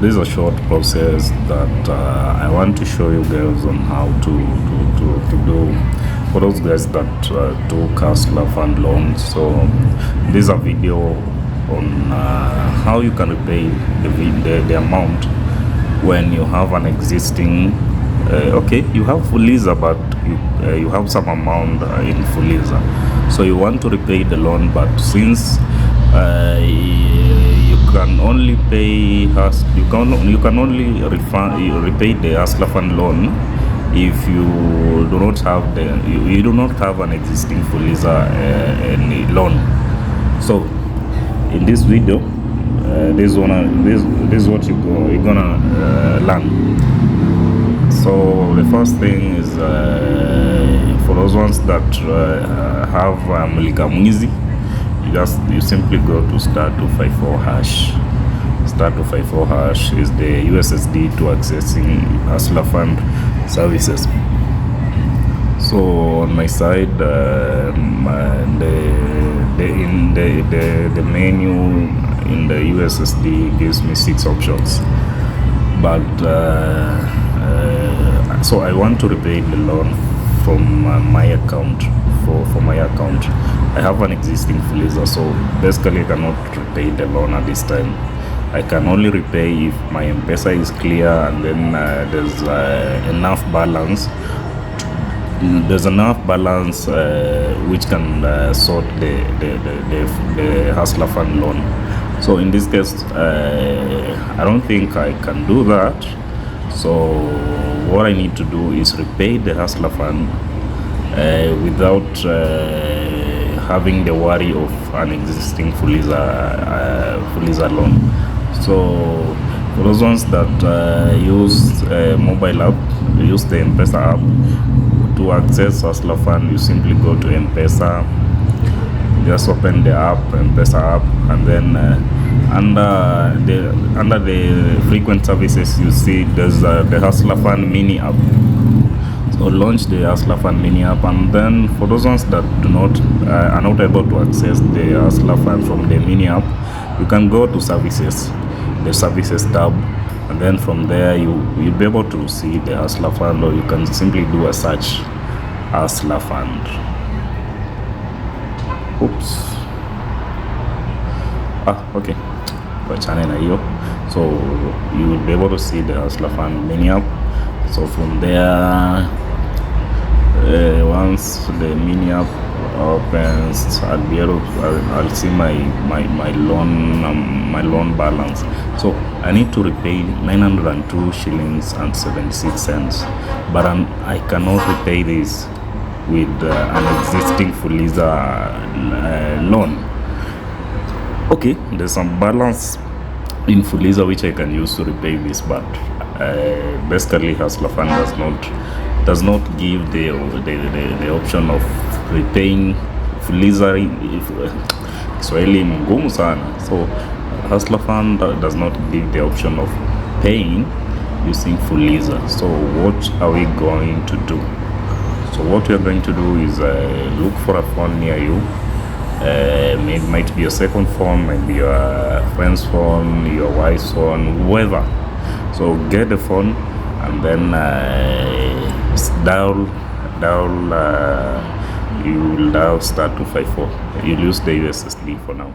this is a short process that I want to show you guys on how to do for those guys that took Hustler Fund loans. So this is a video on how you can repay the amount when you have an existing okay, you have Fuliza, but you have some amount in Fuliza, so you want to repay the loan, but since you can only pay you can only repay the Hustler Fund loan if you do not have you do not have an existing Fuliza any loan. So in this video, this is what you're gonna learn. So the first thing is for those ones that have Mlikamwizi, you simply go to *254#. *254# is the ussd to accessing Hustler Fund services. So on my side, the menu in the ussd gives me 6 options, but so I want to repay the loan from my account. For my account, I have an existing Fuliza, so basically I cannot repay the loan at this time. I can only repay if my M-Pesa is clear and then there's enough balance. There's enough balance which can sort the Hustler Fund loan. So in this case, I don't think I can do that. So what I need to do is repay the Hustler Fund without having the worry of an existing Fuliza loan. So for those ones that use mobile app, use the M-Pesa app to access Hustler Fund, you simply go to M-Pesa, just open the app, M-Pesa app, and then under the frequent services, you see there's the Hustler Fund mini app. So launch the Hustler Fund mini app, and then for those ones that are not able to access the Hustler Fund from the mini app, you can go to services, the services tab, and then from there you'll be able to see the Hustler Fund, or you can simply do a search Hustler Fund. Oops. Okay. So you will be able to see the Hustler Fund mini app. So from there, once the mini app opens, I'll see my loan balance. So I need to repay 902 shillings and 76 cents, but I cannot repay this with an existing Fuliza loan. Okay, there's some balance in Fuliza which I can use to repay this, but basically Hustler Fund does not give the option of repaying Fuliza. Kiswahili mgumu sana. So Hustler Fund does not give the option of paying using Fuliza. So what are we going to do? So what we are going to do is look for a phone near you. It might be your second phone, maybe your friend's phone, your wife's phone, whoever. So get the phone and then dial you will dial *254. You'll use the ussd for now.